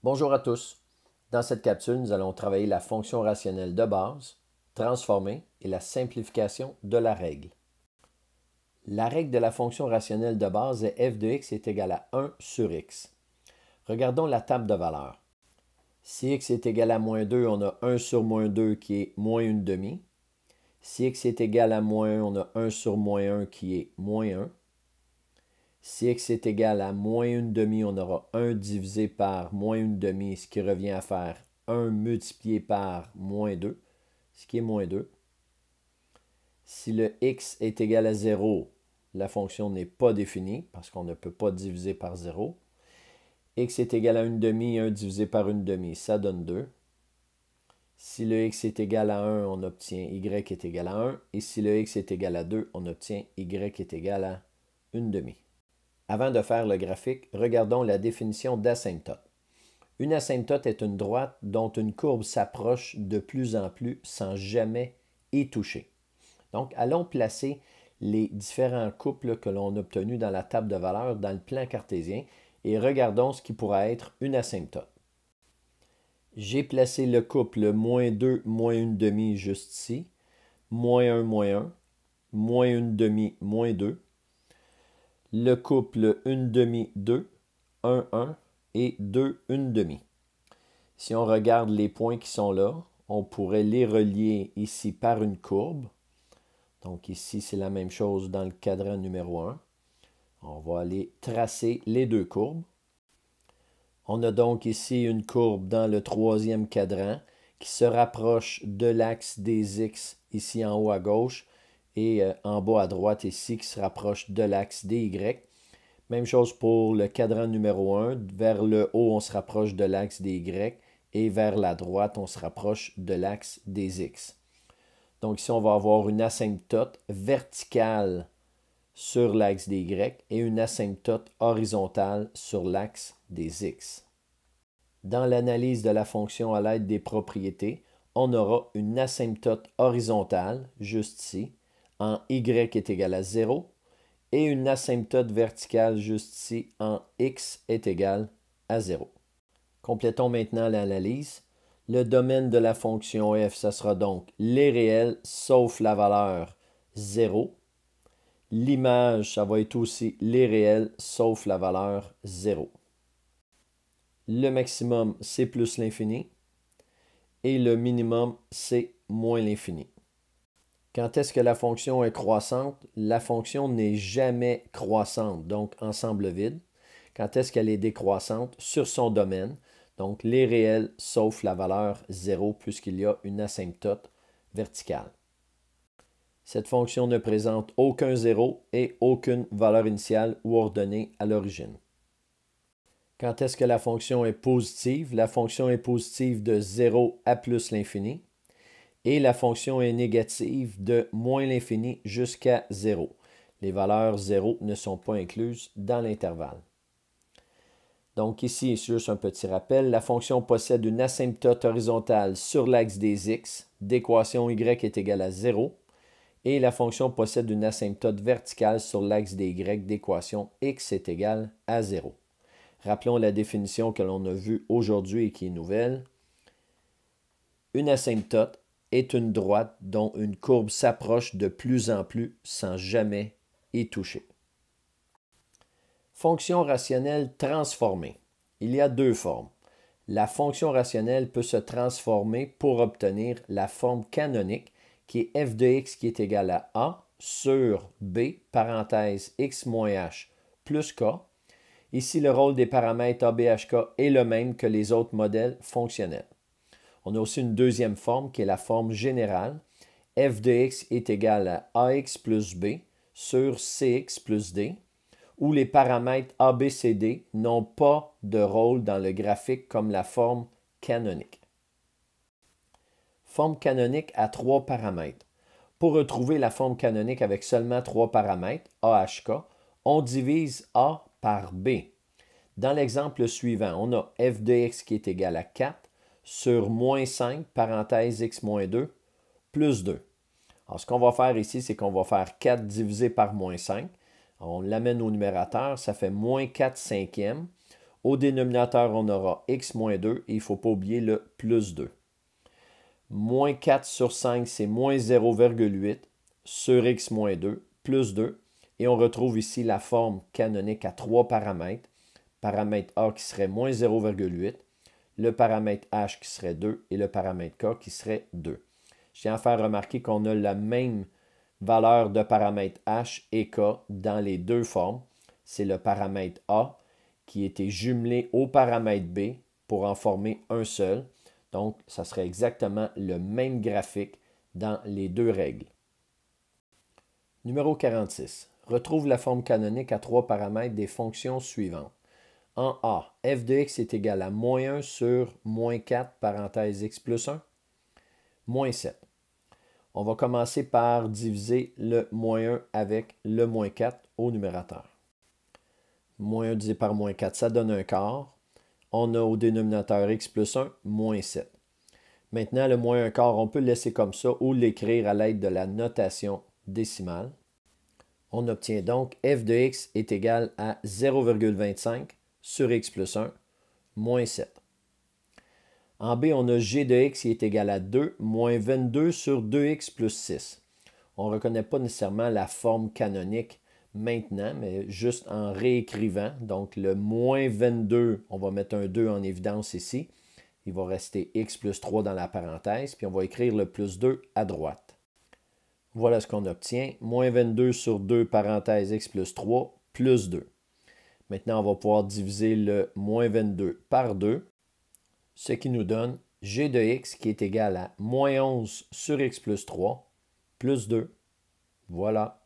Bonjour à tous. Dans cette capsule, nous allons travailler la fonction rationnelle de base, transformée et la simplification de la règle. La règle de la fonction rationnelle de base est f de x est égal à 1 sur x. Regardons la table de valeurs. Si x est égal à moins 2, on a 1 sur moins 2 qui est moins 1 demi. Si x est égal à moins 1, on a 1 sur moins 1 qui est moins 1. Si x est égal à moins 1 demi, on aura 1 divisé par moins 1 demi, ce qui revient à faire 1 multiplié par moins 2, ce qui est moins 2. Si le x est égal à 0, la fonction n'est pas définie parce qu'on ne peut pas diviser par 0. X est égal à 1 demi, 1 divisé par 1 demi, ça donne 2. Si le x est égal à 1, on obtient y est égal à 1. Et si le x est égal à 2, on obtient y est égal à 1 demi. Avant de faire le graphique, regardons la définition d'asymptote. Une asymptote est une droite dont une courbe s'approche de plus en plus sans jamais y toucher. Donc, allons placer les différents couples que l'on a obtenus dans la table de valeurs dans le plan cartésien et regardons ce qui pourra être une asymptote. J'ai placé le couple moins 2, moins 1 demi juste ici, moins 1, moins 1 demi, moins 2. Le couple 1 demi, 2, 1, 1 et 2, 1 demi. Si on regarde les points qui sont là, on pourrait les relier ici par une courbe. Donc ici, c'est la même chose dans le cadran numéro 1. On va aller tracer les deux courbes. On a donc ici une courbe dans le troisième cadran qui se rapproche de l'axe des x ici en haut à gauche et en bas à droite ici qui se rapproche de l'axe des y. Même chose pour le cadran numéro 1. Vers le haut, on se rapproche de l'axe des y et vers la droite, on se rapproche de l'axe des x. Donc ici, on va avoir une asymptote verticale sur l'axe des y et une asymptote horizontale sur l'axe des x. Dans l'analyse de la fonction à l'aide des propriétés, on aura une asymptote horizontale, juste ici, en y est égal à 0, et une asymptote verticale juste ici en x est égal à 0. Complétons maintenant l'analyse. Le domaine de la fonction f, ça sera donc les réels sauf la valeur 0. L'image, ça va être aussi les réels sauf la valeur 0. Le maximum, c'est plus l'infini. Et le minimum, c'est moins l'infini. Quand est-ce que la fonction est croissante? La fonction n'est jamais croissante, donc ensemble vide. Quand est-ce qu'elle est décroissante? Sur son domaine, donc les réels sauf la valeur 0 puisqu'il y a une asymptote verticale. Cette fonction ne présente aucun 0 et aucune valeur initiale ou ordonnée à l'origine. Quand est-ce que la fonction est positive? La fonction est positive de 0 à plus l'infini. Et la fonction est négative de moins l'infini jusqu'à 0. Les valeurs 0 ne sont pas incluses dans l'intervalle. Donc ici, juste un petit rappel, la fonction possède une asymptote horizontale sur l'axe des x, d'équation y est égale à 0, et la fonction possède une asymptote verticale sur l'axe des y, d'équation x est égal à 0. Rappelons la définition que l'on a vue aujourd'hui et qui est nouvelle. Une asymptote est une droite dont une courbe s'approche de plus en plus sans jamais y toucher. Fonction rationnelle transformée. Il y a deux formes. La fonction rationnelle peut se transformer pour obtenir la forme canonique qui est f de x qui est égal à a sur b, parenthèse x moins h plus k. Ici, le rôle des paramètres a, b, h, k est le même que les autres modèles fonctionnels. On a aussi une deuxième forme qui est la forme générale. f de x est égal à ax plus b sur cx plus d, où les paramètres a, b, c, d n'ont pas de rôle dans le graphique comme la forme canonique. Forme canonique à trois paramètres. Pour retrouver la forme canonique avec seulement trois paramètres, a, h, k, on divise a par b. Dans l'exemple suivant, on a f de x qui est égal à 4 sur moins 5, parenthèse x moins 2, plus 2. Alors, ce qu'on va faire ici, c'est qu'on va faire 4 divisé par moins 5. On l'amène au numérateur, ça fait moins 4 cinquièmes. Au dénominateur, on aura x moins 2 et il ne faut pas oublier le plus 2. Moins 4 sur 5, c'est moins 0,8 sur x moins 2 plus 2. Et on retrouve ici la forme canonique à 3 paramètres. Paramètre A qui serait moins 0,8, le paramètre H qui serait 2 et le paramètre K qui serait 2. Je tiens à faire remarquer qu'on a la même valeur de paramètre H et K dans les deux formes. C'est le paramètre A qui était jumelé au paramètre B pour en former un seul. Donc, ça serait exactement le même graphique dans les deux règles. Numéro 46. Retrouve la forme canonique à 3 paramètres des fonctions suivantes. En A, f de x est égal à moins 1 sur moins 4, parenthèse x plus 1, moins 7. On va commencer par diviser le moins 1 avec le moins 4 au numérateur. Moins 1 divisé par moins 4, ça donne un quart. On a au dénominateur x plus 1, moins 7. Maintenant, le moins 1 quart, on peut le laisser comme ça ou l'écrire à l'aide de la notation décimale. On obtient donc f de x est égal à 0,25 sur x plus 1, moins 7. En B, on a g de x qui est égal à 2, moins 22 sur 2x plus 6. On ne reconnaît pas nécessairement la forme canonique maintenant, mais juste en réécrivant. Donc, le moins 22, on va mettre un 2 en évidence ici. Il va rester x plus 3 dans la parenthèse, puis on va écrire le plus 2 à droite. Voilà ce qu'on obtient. Moins 22 sur 2, parenthèse x plus 3, plus 2. Maintenant, on va pouvoir diviser le moins 22 par 2, ce qui nous donne g de x qui est égal à moins 11 sur x plus 3, plus 2. Voilà.